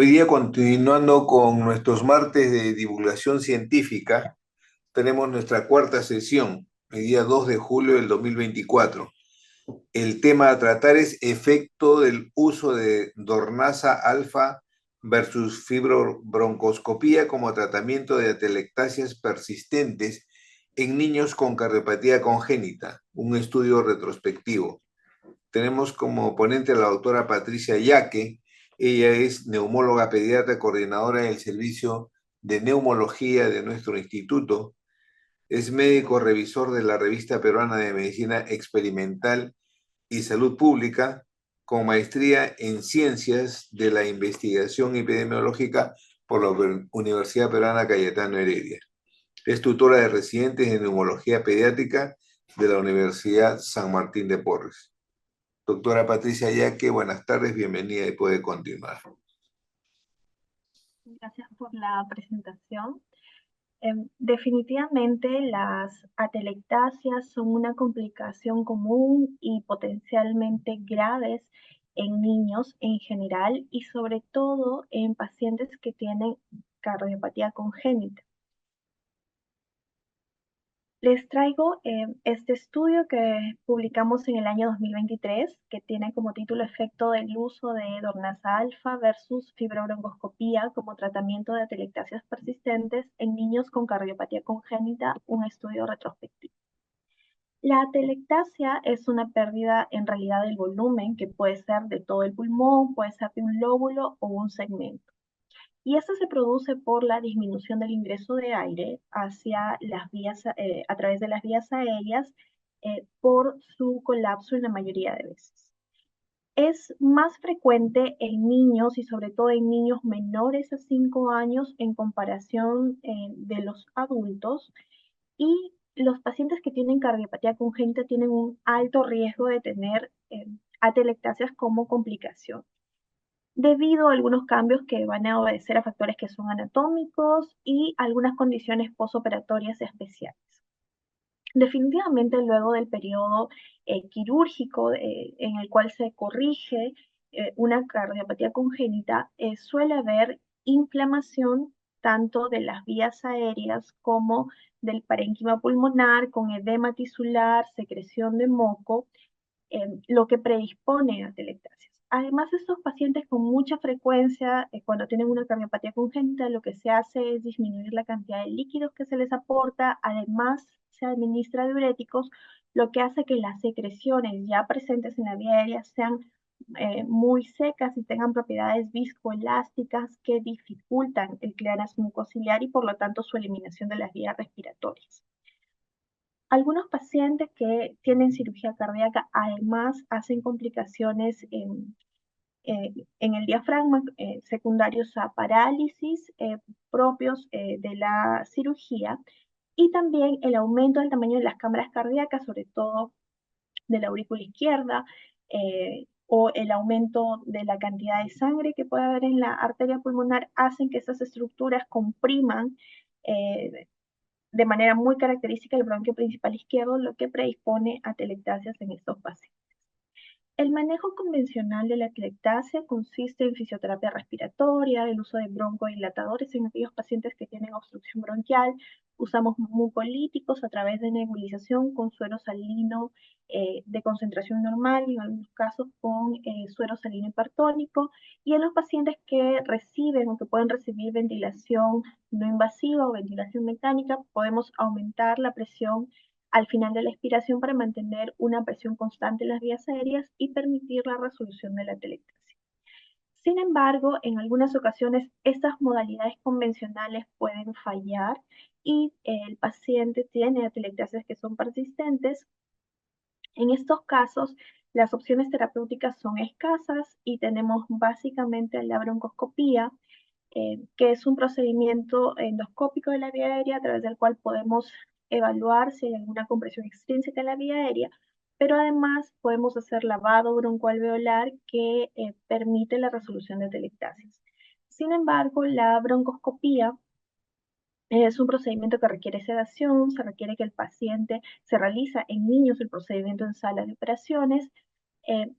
Hoy día, continuando con nuestros martes de divulgación científica, tenemos nuestra cuarta sesión, el día 2 de julio del 2024. El tema a tratar es efecto del uso de Dornasa alfa versus fibrobroncoscopía como tratamiento de atelectasias persistentes en niños con cardiopatía congénita, un estudio retrospectivo. Tenemos como ponente a la doctora Patricia Yaque. Ella es neumóloga pediatra, coordinadora del servicio de neumología de nuestro instituto. Es médico revisor de la Revista Peruana de Medicina Experimental y Salud Pública, con maestría en Ciencias de la Investigación Epidemiológica por la Universidad Peruana Cayetano Heredia. Es tutora de residentes de neumología pediátrica de la Universidad San Martín de Porres. Doctora Patricia Yaque, buenas tardes, bienvenida y puede continuar. Gracias por la presentación. Definitivamente las atelectasias son una complicación común y potencialmente graves en niños en general y sobre todo en pacientes que tienen cardiopatía congénita. Les traigo este estudio que publicamos en el año 2023, que tiene como título Efecto del uso de Dornasa alfa versus fibrobroncoscopía como tratamiento de atelectasias persistentes en niños con cardiopatía congénita, un estudio retrospectivo. La atelectasia es una pérdida en realidad del volumen, que puede ser de todo el pulmón, puede ser de un lóbulo o un segmento. Y esto se produce por la disminución del ingreso de aire hacia las vías, a través de las vías aéreas por su colapso en la mayoría de veces. Es más frecuente en niños y sobre todo en niños menores a 5 años en comparación de los adultos, y los pacientes que tienen cardiopatía congénita tienen un alto riesgo de tener atelectasias como complicación, debido a algunos cambios que van a obedecer a factores que son anatómicos y algunas condiciones posoperatorias especiales. Definitivamente, luego del periodo quirúrgico en el cual se corrige una cardiopatía congénita, suele haber inflamación tanto de las vías aéreas como del parénquima pulmonar, con edema tisular, secreción de moco, lo que predispone a atelectasias. Además, estos pacientes con mucha frecuencia, cuando tienen una cardiopatía congénita, lo que se hace es disminuir la cantidad de líquidos que se les aporta. Además, se administra diuréticos, lo que hace que las secreciones ya presentes en la vía aérea sean muy secas y tengan propiedades viscoelásticas que dificultan el clearance mucociliar y por lo tanto su eliminación de las vías respiratorias. Algunos pacientes que tienen cirugía cardíaca además hacen complicaciones en el diafragma secundarios a parálisis propios de la cirugía, y también el aumento del tamaño de las cámaras cardíacas, sobre todo de la aurícula izquierda, o el aumento de la cantidad de sangre que puede haber en la arteria pulmonar, hacen que esas estructuras compriman de manera muy característica el bronquio principal izquierdo, lo que predispone a atelectasias en estos pacientes. El manejo convencional de la atelectasia consiste en fisioterapia respiratoria, el uso de broncodilatadores en aquellos pacientes que tienen obstrucción bronquial. Usamos mucolíticos a través de nebulización con suero salino de concentración normal, y en algunos casos con suero salino hipertónico. Y en los pacientes que reciben o que pueden recibir ventilación no invasiva o ventilación mecánica, podemos aumentar la presión al final de la expiración para mantener una presión constante en las vías aéreas y permitir la resolución de la atelectasia. Sin embargo, en algunas ocasiones estas modalidades convencionales pueden fallar y el paciente tiene atelectasias que son persistentes. En estos casos, las opciones terapéuticas son escasas y tenemos básicamente la broncoscopía, que es un procedimiento endoscópico de la vía aérea a través del cual podemos evaluar si hay alguna compresión extrínseca en la vía aérea, pero además podemos hacer lavado broncoalveolar que permite la resolución de atelectasias. Sin embargo, la broncoscopía es un procedimiento que requiere sedación, se requiere que el paciente se realiza en niños el procedimiento en sala de operaciones,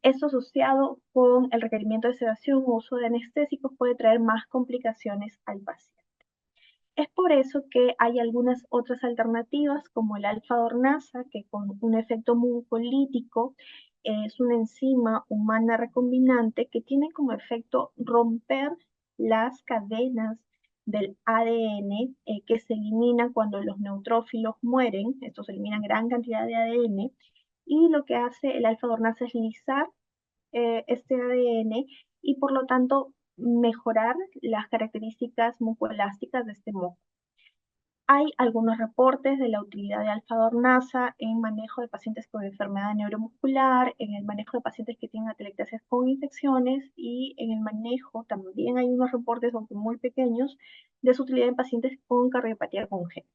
Esto asociado con el requerimiento de sedación o uso de anestésicos puede traer más complicaciones al paciente. Es por eso que hay algunas otras alternativas como el alfa-dornasa, que con un efecto mucolítico es una enzima humana recombinante que tiene como efecto romper las cadenas del ADN que se elimina cuando los neutrófilos mueren. Estos eliminan gran cantidad de ADN y lo que hace el alfa-dornasa es lisar este ADN y por lo tanto mejorar las características mucoelásticas de este moco. Hay algunos reportes de la utilidad de alfa-dornasa en manejo de pacientes con enfermedad neuromuscular, en el manejo de pacientes que tienen atelectasias con infecciones y en el manejo, también hay unos reportes, aunque muy pequeños, de su utilidad en pacientes con cardiopatía congénita.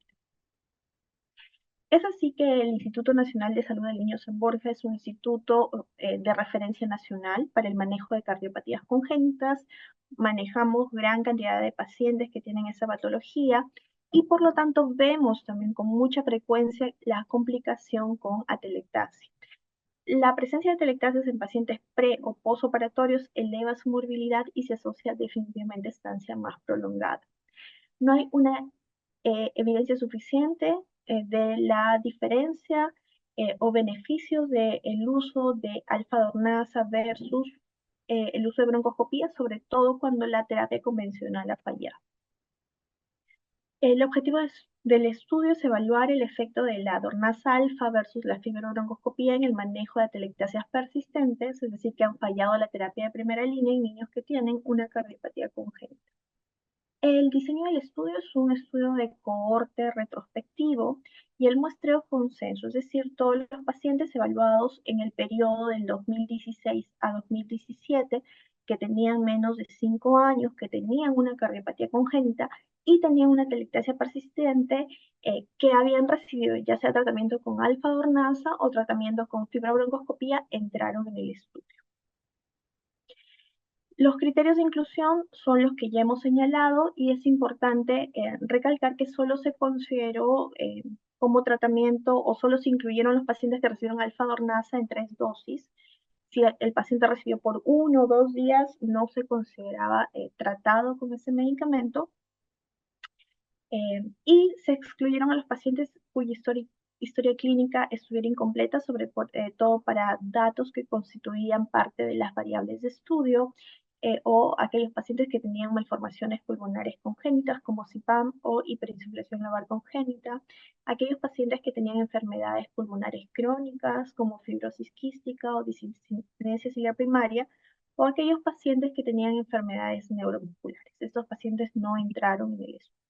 Es así que el Instituto Nacional de Salud del Niño San Borja es un instituto de referencia nacional para el manejo de cardiopatías congénitas. Manejamos gran cantidad de pacientes que tienen esa patología y por lo tanto vemos también con mucha frecuencia la complicación con atelectasia. La presencia de atelectasias en pacientes pre o posoperatorios eleva su morbilidad y se asocia definitivamente a estancia más prolongada. No hay una evidencia suficiente de la diferencia o beneficios del uso de alfa-dornasa versus el uso de broncoscopía, sobre todo cuando la terapia convencional ha fallado. El objetivo del estudio es evaluar el efecto de la dornasa alfa versus la fibrobroncoscopía en el manejo de atelectasias persistentes, es decir, que han fallado la terapia de primera línea en niños que tienen una cardiopatía congénita. El diseño del estudio es un estudio de cohorte retrospectivo y el muestreo consenso, es decir, todos los pacientes evaluados en el periodo del 2016 a 2017 que tenían menos de 5 años, que tenían una cardiopatía congénita y tenían una atelectasia persistente que habían recibido ya sea tratamiento con alfa-dornasa o tratamiento con fibrobroncoscopía, entraron en el estudio. Los criterios de inclusión son los que ya hemos señalado y es importante recalcar que solo se consideró como tratamiento o solo se incluyeron los pacientes que recibieron alfa-dornasa en 3 dosis. Si el paciente recibió por 1 o 2 días, no se consideraba tratado con ese medicamento. Y se excluyeron a los pacientes cuya historia clínica estuviera incompleta, sobre todo para datos que constituían parte de las variables de estudio, o aquellos pacientes que tenían malformaciones pulmonares congénitas como CIPAM o hiperinsuflación lobar congénita, aquellos pacientes que tenían enfermedades pulmonares crónicas como fibrosis quística o desinsistencia ciliar primaria, o aquellos pacientes que tenían enfermedades neuromusculares. Estos pacientes no entraron en el estudio.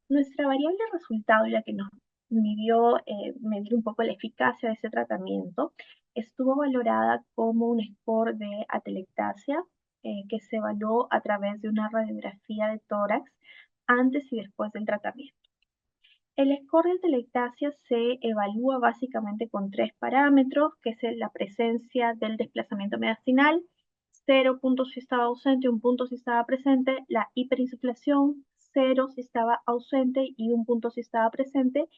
Nuestra variable resultado, la que nos midió medir un poco la eficacia de ese tratamiento, estuvo valorada como un score de atelectasia que se evaluó a través de una radiografía de tórax antes y después del tratamiento. El score de atelectasia se evalúa básicamente con 3 parámetros, que es la presencia del desplazamiento mediastinal, 0 puntos si estaba ausente, 1 punto si estaba presente, la hiperinsuflación, 0 si estaba ausente y 1 punto si estaba presente,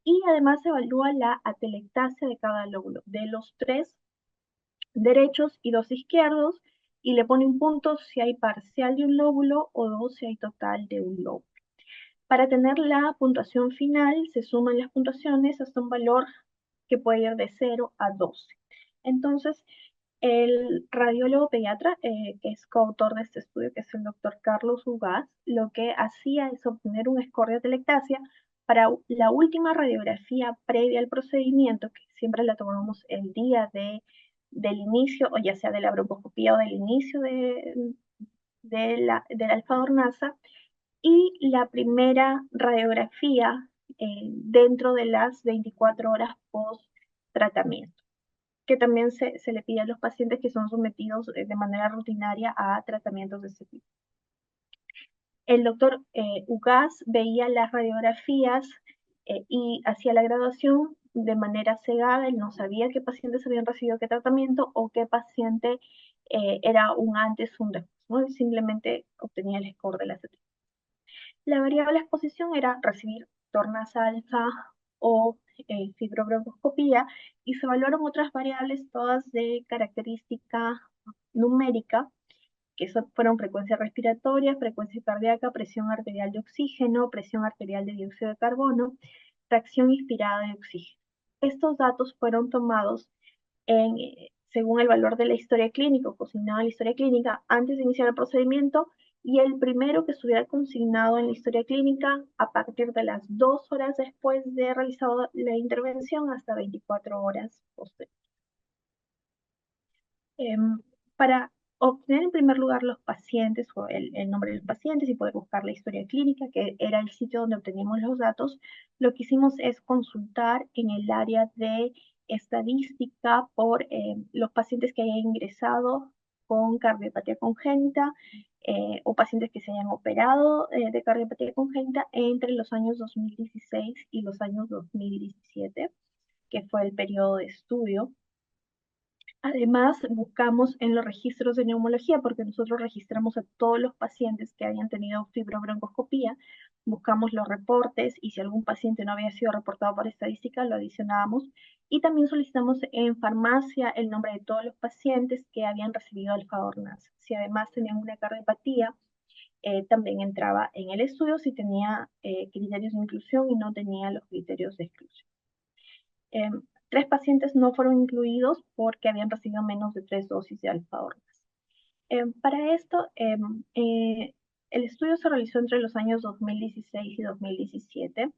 y además se evalúa la atelectasia de cada lóbulo, de los 3 derechos y 2 izquierdos, y le pone un punto si hay parcial de un lóbulo o 2 si hay total de un lóbulo. Para tener la puntuación final, se suman las puntuaciones hasta un valor que puede ir de 0 a 12. Entonces, el radiólogo pediatra, que es coautor de este estudio, que es el doctor Carlos Ugaz, lo que hacía es obtener un score de atelectasia para la última radiografía previa al procedimiento, que siempre la tomamos el día del inicio, o ya sea de la broncoscopía o del inicio de la alfa-dornasa, y la primera radiografía dentro de las 24 horas post tratamiento, que también se le pide a los pacientes que son sometidos de manera rutinaria a tratamientos de ese tipo. El doctor Ugaz veía las radiografías y hacía la graduación de manera cegada. Él no sabía qué pacientes habían recibido qué tratamiento o qué paciente era un antes o un después, ¿no? Él simplemente obtenía el score de la CT. La variable exposición era recibir tornas alfa o fibrobroncoscopía, y se evaluaron otras variables, todas de característica numérica, que fueron frecuencia respiratoria, frecuencia cardíaca, presión arterial de oxígeno, presión arterial de dióxido de carbono, fracción inspirada de oxígeno. Estos datos fueron tomados según el valor de la historia clínica, o consignado en la historia clínica antes de iniciar el procedimiento, y el primero que estuviera consignado en la historia clínica a partir de las 2 horas después de realizado la intervención hasta 24 horas posteriores. Para obtener en primer lugar los pacientes o el nombre de los pacientes y poder buscar la historia clínica, que era el sitio donde obteníamos los datos, lo que hicimos es consultar en el área de estadística por los pacientes que hayan ingresado con cardiopatía congénita o pacientes que se hayan operado de cardiopatía congénita entre los años 2016 y los años 2017, que fue el periodo de estudio. Además, buscamos en los registros de neumología, porque nosotros registramos a todos los pacientes que hayan tenido fibrobroncoscopía, buscamos los reportes y si algún paciente no había sido reportado por estadística, lo adicionábamos. Y también solicitamos en farmacia el nombre de todos los pacientes que habían recibido alfa-dornasa. Si además tenían una cardiopatía, también entraba en el estudio si tenía criterios de inclusión y no tenía los criterios de exclusión. 3 pacientes no fueron incluidos porque habían recibido menos de 3 dosis de alfa-dornas. Para esto, el estudio se realizó entre los años 2016 y 2017.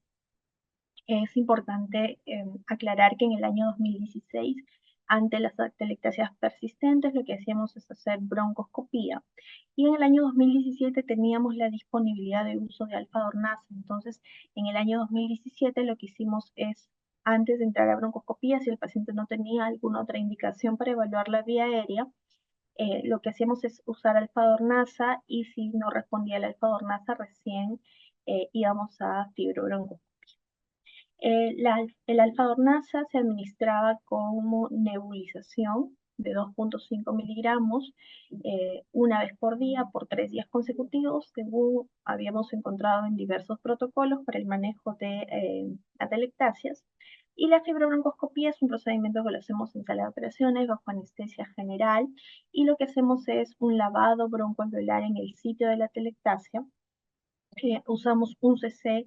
Es importante aclarar que en el año 2016, ante las atelectasias persistentes, lo que hacíamos es hacer broncoscopía. Y en el año 2017 teníamos la disponibilidad de uso de alfa-dornasa. Entonces, en el año 2017 lo que hicimos es, antes de entrar a broncoscopía, si el paciente no tenía alguna otra indicación para evaluar la vía aérea, lo que hacíamos es usar alfa-dornasa, y si no respondía la alfa-dornasa, recién íbamos a fibrobroncoscopía. El alfa-dornasa se administraba como nebulización de 2.5 miligramos una vez por día por 3 días consecutivos, según habíamos encontrado en diversos protocolos para el manejo de atelectasias. Y la fibrobroncoscopía es un procedimiento que lo hacemos en sala de operaciones bajo anestesia general, y lo que hacemos es un lavado broncoalveolar en el sitio de la atelectasia. Usamos un cc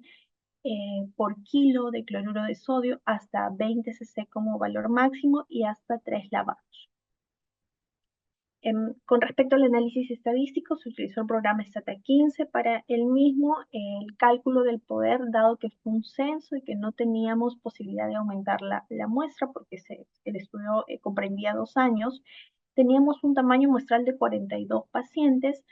por kilo de cloruro de sodio, hasta 20 cc como valor máximo y hasta 3 lavados. Con respecto al análisis estadístico, se utilizó el programa STATA-15 para el mismo, el cálculo del poder, dado que fue un censo y que no teníamos posibilidad de aumentar la muestra porque el estudio comprendía 2 años. Teníamos un tamaño muestral de 42 pacientes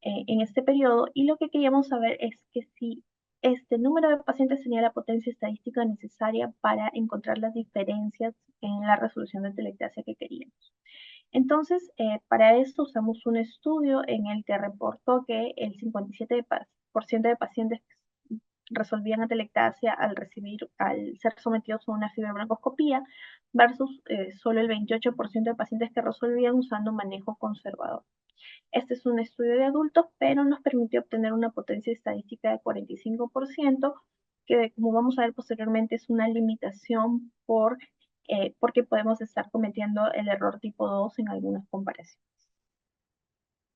en este periodo, y lo que queríamos saber es que si este número de pacientes tenía la potencia estadística necesaria para encontrar las diferencias en la resolución de atelectasia que queríamos. Entonces, para esto usamos un estudio en el que reportó que el 57% de pacientes resolvían atelectasia al ser sometidos a una fibrobroncoscopía, versus solo el 28% de pacientes que resolvían usando manejo conservador. Este es un estudio de adultos, pero nos permitió obtener una potencia estadística de 45%, que, como vamos a ver posteriormente, es una limitación porque podemos estar cometiendo el error tipo 2 en algunas comparaciones.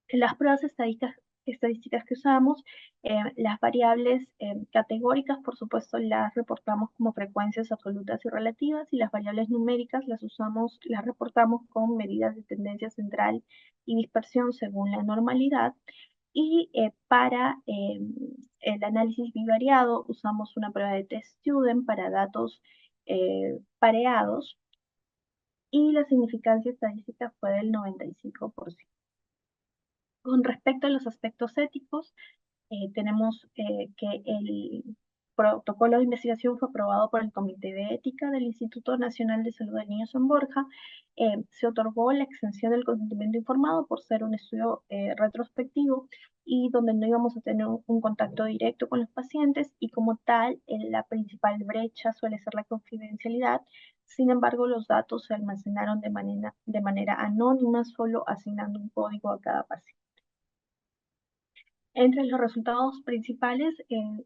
En las pruebas estadísticas que usamos, las variables categóricas, por supuesto, las reportamos como frecuencias absolutas y relativas, y las variables numéricas las reportamos con medidas de tendencia central y dispersión según la normalidad. Y para el análisis bivariado usamos una prueba de test student para datos pareados, y la significancia estadística fue del 95%. Con respecto a los aspectos éticos, tenemos que el protocolo de investigación fue aprobado por el Comité de Ética del Instituto Nacional de Salud del Niño San Borja. Se otorgó la exención del consentimiento informado por ser un estudio retrospectivo y donde no íbamos a tener un contacto directo con los pacientes, y como tal, la principal brecha suele ser la confidencialidad. Sin embargo, los datos se almacenaron de manera anónima, solo asignando un código a cada paciente. Entre los resultados principales,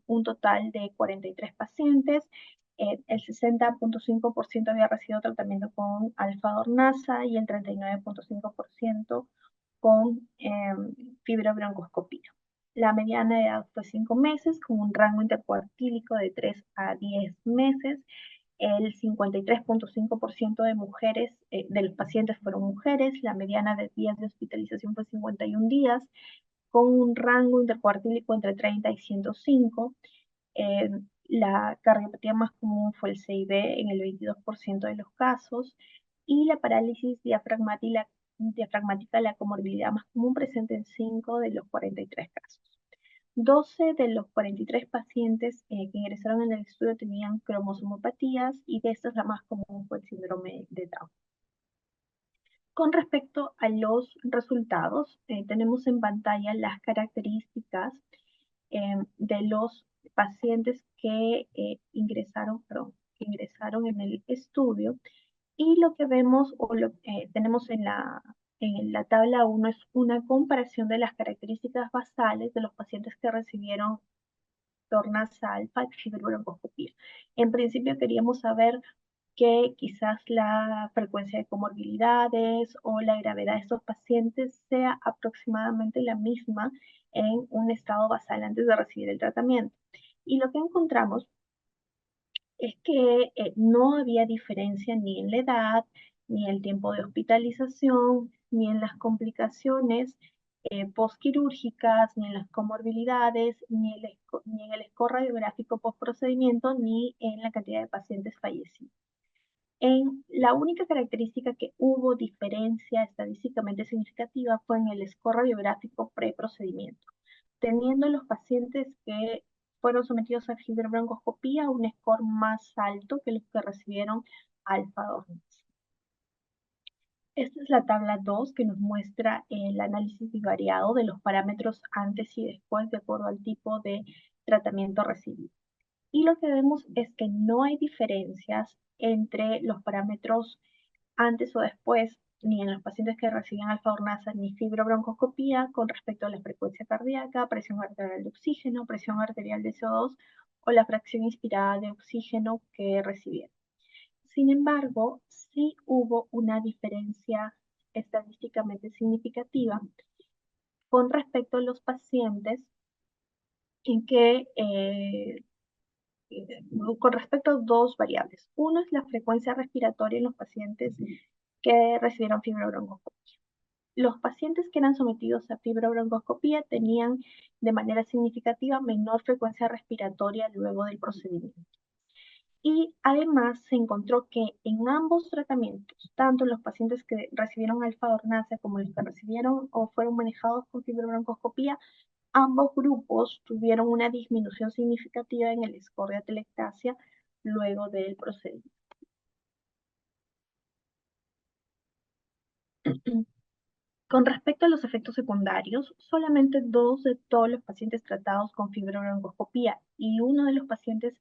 un total de 43 pacientes El 60.5% había recibido tratamiento con alfa-dornasa y el 39.5% con fibrobroncoscopía. La mediana de edad fue 5 meses, con un rango intercuartílico de 3 a 10 meses. El 53.5% de mujeres, de los pacientes fueron mujeres. La mediana de días de hospitalización fue 51 días, con un rango intercuartílico entre 30 y 105. La cardiopatía más común fue el CIB en el 22% de los casos y la parálisis diafragmática, la comorbilidad más común, presente en 5 de los 43 casos. 12 de los 43 pacientes que ingresaron en el estudio tenían cromosomopatías y de estas la más común fue el síndrome de Down. Con respecto a los resultados, tenemos en pantalla las características de los pacientes que ingresaron en el estudio, y lo que vemos o lo tenemos en la tabla 1 es una comparación de las características basales de los pacientes que recibieron Tornasa alfa y fibrobroncoscopía. En principio queríamos saber que quizás la frecuencia de comorbilidades o la gravedad de estos pacientes sea aproximadamente la misma en un estado basal antes de recibir el tratamiento. Y lo que encontramos es que no había diferencia ni en la edad, ni en el tiempo de hospitalización, ni en las complicaciones postquirúrgicas, ni en las comorbilidades, ni en el score radiográfico postprocedimiento, ni en la cantidad de pacientes fallecidos. En la única característica que hubo diferencia estadísticamente significativa fue en el score radiográfico preprocedimiento, teniendo los pacientes que fueron sometidos a fibrobroncoscopía un score más alto que los que recibieron alfa-2. Esta es la tabla 2 que nos muestra el análisis bivariado de los parámetros antes y después de acuerdo al tipo de tratamiento recibido. Y lo que vemos es que no hay diferencias entre los parámetros antes o después, ni en los pacientes que reciben alfa-dornasa ni fibrobroncoscopía con respecto a la frecuencia cardíaca, presión arterial de oxígeno, presión arterial de CO2 o la fracción inspirada de oxígeno que recibieron. Sin embargo, sí hubo una diferencia estadísticamente significativa con respecto a los pacientes en que con respecto a dos variables. Uno es la frecuencia respiratoria en los pacientes que recibieron fibrobroncoscopía. Los pacientes que eran sometidos a fibrobroncoscopía tenían de manera significativa menor frecuencia respiratoria luego del procedimiento. Y además se encontró que en ambos tratamientos, tanto los pacientes que recibieron alfa-dornasa como los que recibieron o fueron manejados con fibrobroncoscopía, ambos grupos tuvieron una disminución significativa en el score de atelectasia luego del procedimiento. Con respecto a los efectos secundarios, solamente 2 de todos los pacientes tratados con fibrobroncoscopía y uno de los pacientes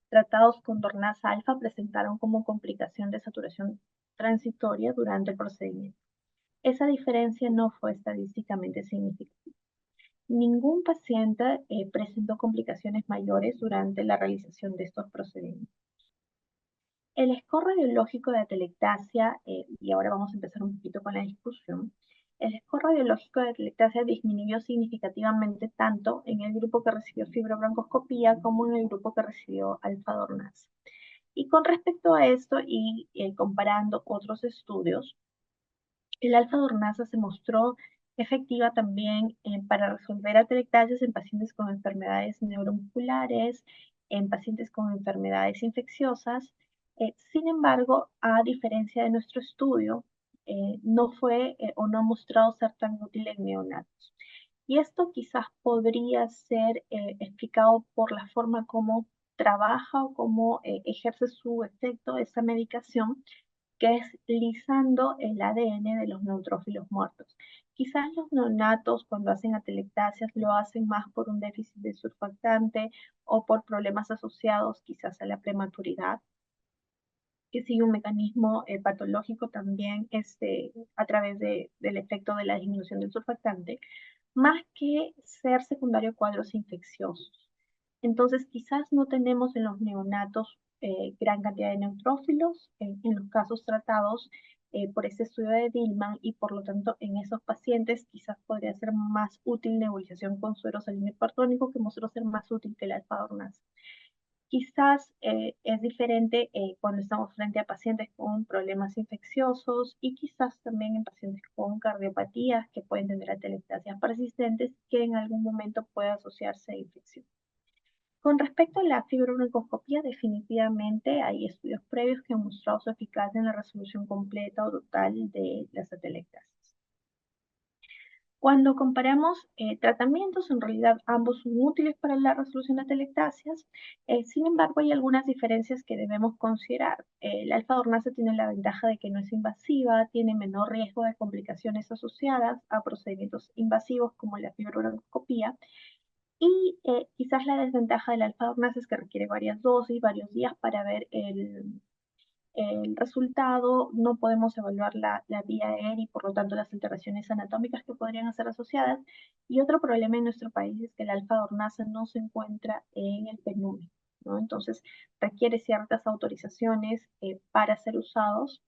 tratados con Dornasa alfa presentaron como complicación de saturación transitoria durante el procedimiento. Esa diferencia no fue estadísticamente significativa. Ningún paciente presentó complicaciones mayores durante la realización de estos procedimientos. El score radiológico de atelectasia, y ahora vamos a empezar un poquito con la discusión, el score radiológico de atelectasia disminuyó significativamente tanto en el grupo que recibió fibrobroncoscopía como en el grupo que recibió alfa-dornasa. Y con respecto a esto y comparando otros estudios, el alfa-dornasa se mostró efectiva también para resolver atelectasias en pacientes con enfermedades neuromusculares, en pacientes con enfermedades infecciosas. Sin embargo, a diferencia de nuestro estudio, no fue o no ha mostrado ser tan útil en neonatos. Y esto quizás podría ser explicado por la forma como trabaja o cómo ejerce su efecto esta medicación, que es lisando el ADN de los neutrófilos muertos. Quizás los neonatos cuando hacen atelectasias lo hacen más por un déficit de surfactante o por problemas asociados quizás a la prematuridad, que sigue un mecanismo patológico también a través del efecto de la disminución del surfactante, más que ser secundario a cuadros infecciosos. Entonces, quizás no tenemos en los neonatos gran cantidad de neutrófilos en los casos tratados por este estudio de Dillman y por lo tanto en esos pacientes quizás podría ser más útil nebulización con suero salino hipertónico que mostró ser más útil que el alfa-dornasa. Quizás es diferente cuando estamos frente a pacientes con problemas infecciosos y quizás también en pacientes con cardiopatías que pueden tener atelectasias persistentes que en algún momento puede asociarse a infección. Con respecto a la fibrobroncoscopía, definitivamente hay estudios previos que han mostrado su eficacia en la resolución completa o total de las atelectasias. Cuando comparamos tratamientos, en realidad ambos son útiles para la resolución de atelectasias. Sin embargo, hay algunas diferencias que debemos considerar. La alfa-dornasa tiene la ventaja de que no es invasiva, tiene menor riesgo de complicaciones asociadas a procedimientos invasivos como la fibrobroncoscopía. Y quizás la desventaja del alfa-dornasa es que requiere varias dosis, varios días para ver el resultado, no podemos evaluar la vía aérea y por lo tanto las alteraciones anatómicas que podrían ser asociadas. Y otro problema en nuestro país es que el alfa-dornasa no se encuentra en el PNUD, ¿no? Entonces requiere ciertas autorizaciones para ser usados,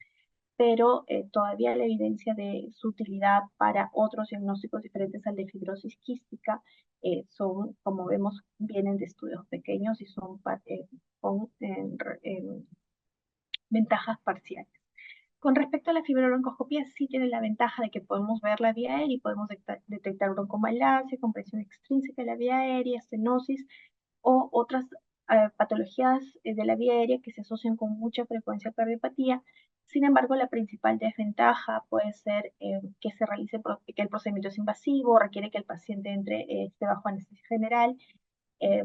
pero todavía la evidencia de su utilidad para otros diagnósticos diferentes al de fibrosis quística son, como vemos, vienen de estudios pequeños y son con ventajas parciales. Con respecto a la fibrobroncoscopía, sí tiene la ventaja de que podemos ver la vía aérea y podemos detectar broncomalacia, compresión extrínseca de la vía aérea, estenosis o otras patologías de la vía aérea que se asocian con mucha frecuencia a cardiopatía. Sin embargo, la principal desventaja puede ser que se realice, que el procedimiento es invasivo, requiere que el paciente esté bajo anestesia general. Eh,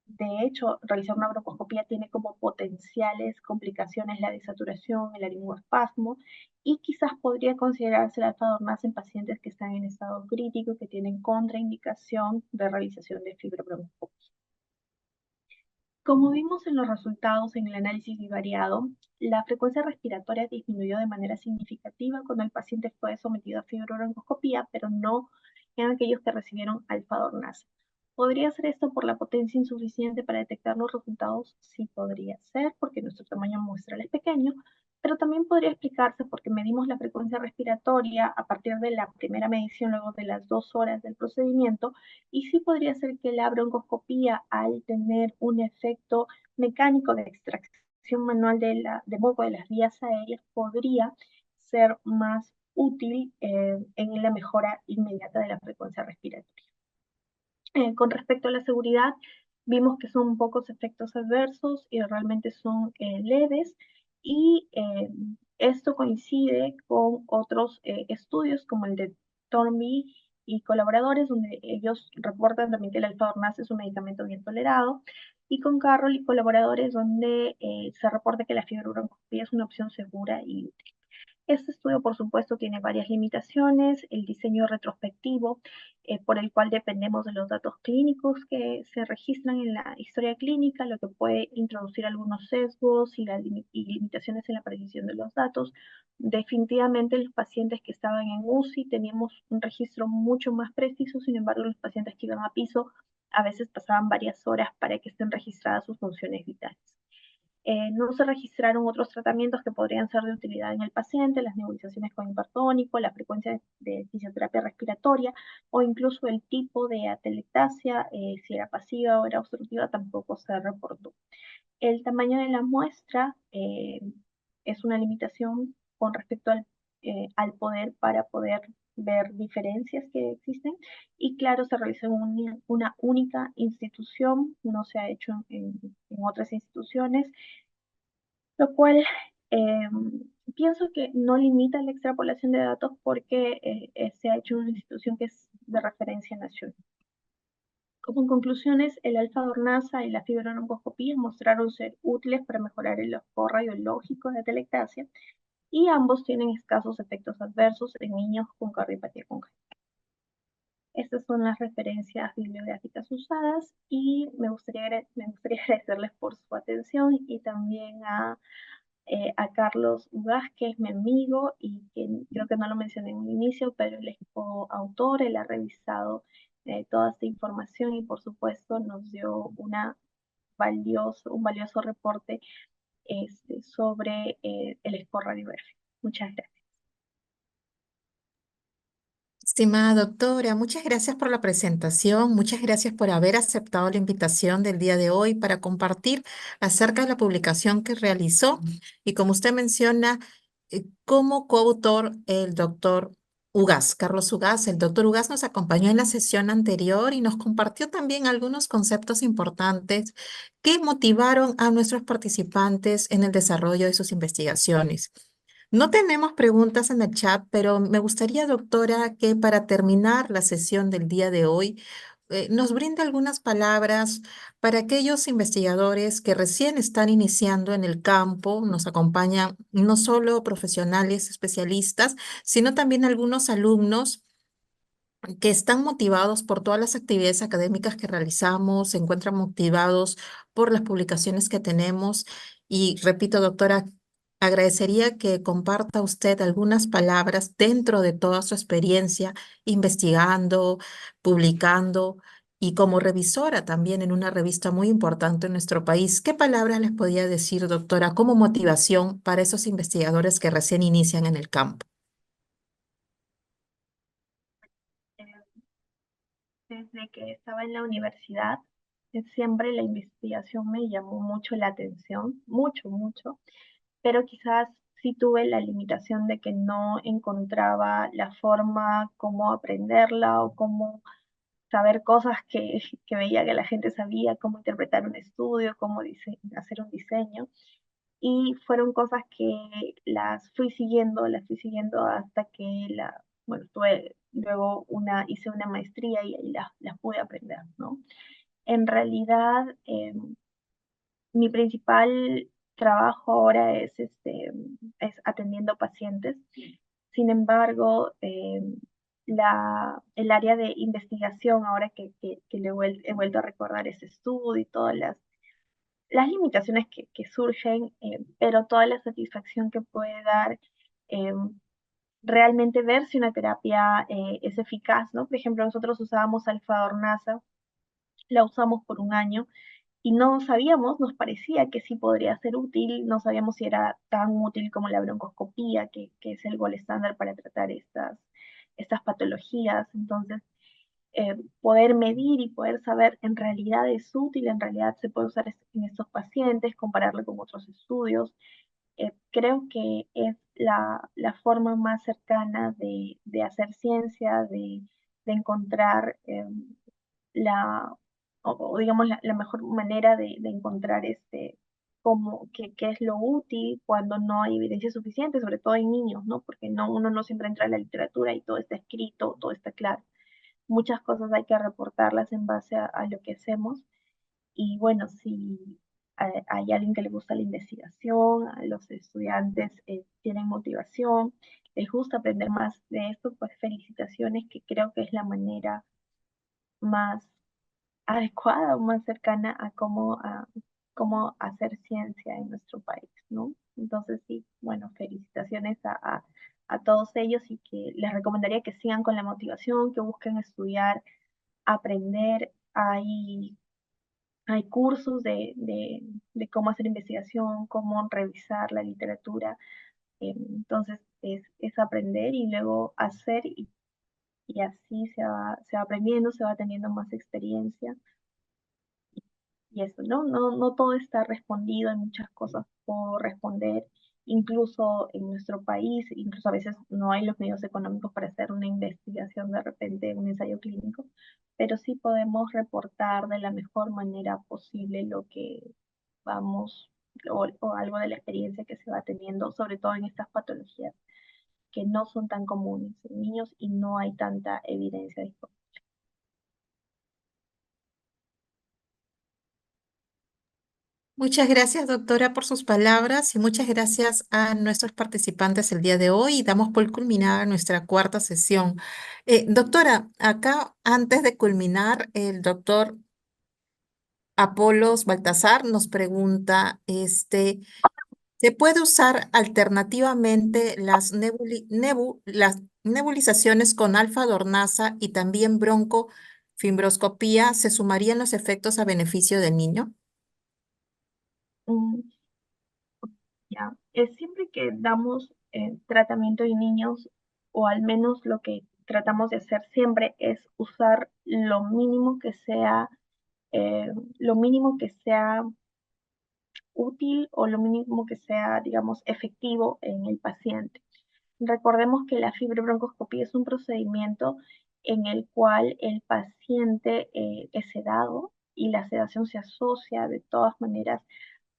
de hecho, realizar una broncoscopía tiene como potenciales complicaciones la desaturación, el laringoespasmo, y quizás podría considerarse la alfa-dornasa en pacientes que están en estado crítico y que tienen contraindicación de realización de fibrobroncoscopia. Como vimos en los resultados en el análisis bivariado, la frecuencia respiratoria disminuyó de manera significativa cuando el paciente fue sometido a fibrobroncoscopía, pero no en aquellos que recibieron alfa-dornasa. ¿Podría ser esto por la potencia insuficiente para detectar los resultados? Sí, podría ser, porque nuestro tamaño muestral es pequeño, pero también podría explicarse porque medimos la frecuencia respiratoria a partir de la primera medición luego de las 2 horas del procedimiento, y sí podría ser que la broncoscopía, al tener un efecto mecánico de extracción manual de moco de las vías aéreas, podría ser más útil en la mejora inmediata de la frecuencia respiratoria. Con respecto a la seguridad, vimos que son pocos efectos adversos y realmente son leves, y esto coincide con otros estudios como el de Thornby y colaboradores, donde ellos reportan también que el alfa-dornasa es un medicamento bien tolerado, y con Carroll y colaboradores, donde se reporta que la fibrobroncoscopia es una opción segura y útil. Este estudio, por supuesto, tiene varias limitaciones. El diseño retrospectivo, por el cual dependemos de los datos clínicos que se registran en la historia clínica, lo que puede introducir algunos sesgos y limitaciones en la precisión de los datos. Definitivamente, los pacientes que estaban en UCI teníamos un registro mucho más preciso. Sin embargo, los pacientes que iban a piso a veces pasaban varias horas para que estén registradas sus funciones vitales. No se registraron otros tratamientos que podrían ser de utilidad en el paciente, las nebulizaciones con hipertónico, la frecuencia de fisioterapia respiratoria o incluso el tipo de atelectasia, si era pasiva o era obstructiva, tampoco se reportó. El tamaño de la muestra es una limitación con respecto al poder para poder ver diferencias que existen, y claro, se realizó en una única institución, no se ha hecho en otras instituciones, lo cual eh, pienso que no limita la extrapolación de datos porque se ha hecho en una institución que es de referencia nacional. Como conclusiones, el alfa-dornasa y la fibrobroncoscopía mostraron ser útiles para mejorar el score radiológico de atelectasia, y ambos tienen escasos efectos adversos en niños con cardiopatía congénita. Estas son las referencias bibliográficas usadas, y me gustaría agradecerles por su atención, y también a Carlos Ugaz, que es mi amigo y que creo que no lo mencioné en un inicio, pero él es coautor, él ha revisado toda esta información y por supuesto nos dio un valioso reporte sobre el score radiográfico. Muchas gracias. Estimada doctora, muchas gracias por la presentación, muchas gracias por haber aceptado la invitación del día de hoy para compartir acerca de la publicación que realizó y como usted menciona, como coautor el doctor Ugaz, Carlos Ugaz. El doctor Ugaz nos acompañó en la sesión anterior y nos compartió también algunos conceptos importantes que motivaron a nuestros participantes en el desarrollo de sus investigaciones. No tenemos preguntas en el chat, pero me gustaría, doctora, que para terminar la sesión del día de hoy, nos brinde algunas palabras para aquellos investigadores que recién están iniciando en el campo. Nos acompañan no solo profesionales especialistas, sino también algunos alumnos que están motivados por todas las actividades académicas que realizamos, se encuentran motivados por las publicaciones que tenemos. Y repito, doctora, agradecería que comparta usted algunas palabras dentro de toda su experiencia investigando, publicando y como revisora también en una revista muy importante en nuestro país. ¿Qué palabras les podía decir, doctora, como motivación para esos investigadores que recién inician en el campo? Desde que estaba en la universidad, siempre la investigación me llamó mucho la atención, mucho, mucho, pero quizás sí tuve la limitación de que no encontraba la forma cómo aprenderla o cómo saber cosas que veía que la gente sabía, cómo interpretar un estudio, cómo hacer un diseño. Y fueron cosas que las fui siguiendo hasta que bueno, luego hice una maestría y ahí las pude aprender, ¿no? En realidad, mi principal trabajo ahora es atendiendo pacientes. Sin embargo, el área de investigación, ahora que he vuelto a recordar ese estudio y todas las limitaciones que surgen, pero toda la satisfacción que puede dar eh, realmente ver si una terapia es eficaz, ¿no? Por ejemplo, nosotros usábamos alfa-dornasa, la usamos por un año y no sabíamos, nos parecía que sí podría ser útil, no sabíamos si era tan útil como la broncoscopía, que es el gol estándar para tratar estas patologías. Entonces, poder medir y poder saber en realidad es útil, en realidad se puede usar en estos pacientes, compararlo con otros estudios. Creo que es la forma más cercana de hacer ciencia, de encontrar la, o digamos, la mejor manera de encontrar qué es lo útil cuando no hay evidencia suficiente, sobre todo en niños, ¿no? Porque uno no siempre entra en la literatura y todo está escrito, todo está claro. Muchas cosas hay que reportarlas en base a lo que hacemos. Y bueno, si hay alguien que le gusta la investigación, a los estudiantes tienen motivación, les gusta aprender más de esto, pues felicitaciones, que creo que es la manera más adecuada o más cercana cómo hacer ciencia en nuestro país, ¿no? Entonces sí, bueno, felicitaciones a todos ellos y que les recomendaría que sigan con la motivación, que busquen estudiar, aprender. Hay cursos de cómo hacer investigación, cómo revisar la literatura. Entonces es aprender y luego hacer y así se va aprendiendo, se va teniendo más experiencia y eso, ¿no? No todo está respondido, hay muchas cosas por responder, incluso en nuestro país, incluso a veces no hay los medios económicos para hacer una investigación, de repente un ensayo clínico, pero sí podemos reportar de la mejor manera posible lo que vamos o algo de la experiencia que se va teniendo, sobre todo en estas patologías que no son tan comunes en niños y no hay tanta evidencia disponible. Muchas gracias, doctora, por sus palabras y muchas gracias a nuestros participantes el día de hoy. Y damos por culminada nuestra cuarta sesión. Doctora, acá antes de culminar, el doctor Apolos Baltasar nos pregunta, ¿se puede usar alternativamente las nebulizaciones con alfa-dornasa y también fibroscopía, ¿se sumarían los efectos a beneficio del niño? Mm, ya. Siempre que damos tratamiento en niños, o al menos lo que tratamos de hacer siempre es usar eh, lo mínimo que sea útil o lo mínimo que sea, digamos, efectivo en el paciente. Recordemos que la fibrobroncoscopía es un procedimiento en el cual el paciente es sedado y la sedación se asocia de todas maneras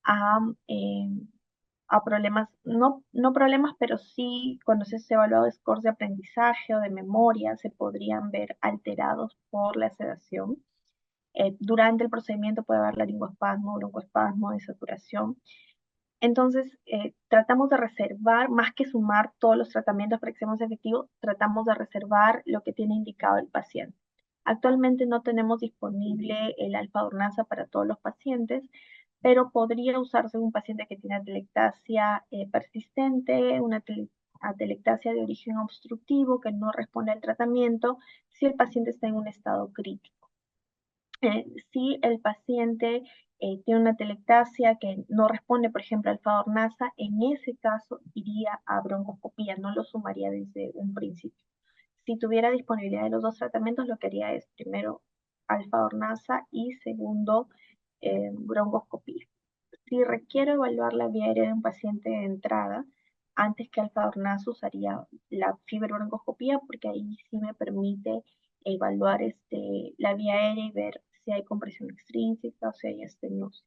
a, eh, a problemas, no problemas, pero sí cuando se ha evaluado scores de aprendizaje o de memoria, se podrían ver alterados por la sedación. Durante el procedimiento puede haber laringoespasmo, broncoespasmo, desaturación. Entonces, tratamos de reservar, más que sumar todos los tratamientos para que sean más efectivos, tratamos de reservar lo que tiene indicado el paciente. Actualmente no tenemos disponible el alfa-dornasa para todos los pacientes, pero podría usarse en un paciente que tiene atelectasia persistente, una atelectasia de origen obstructivo que no responde al tratamiento, si el paciente está en un estado crítico. Si el paciente tiene una telectasia que no responde, por ejemplo, al alfa-dornasa, en ese caso iría a broncoscopía, no lo sumaría desde un principio. Si tuviera disponibilidad de los dos tratamientos, lo que haría es primero alfa-dornasa y segundo broncoscopía. Si requiero evaluar la vía aérea de un paciente de entrada, antes que alfa-dornasa usaría la fibrobroncoscopía porque ahí sí me permite evaluar la vía aérea y ver si hay compresión extrínseca o si hay estenosis.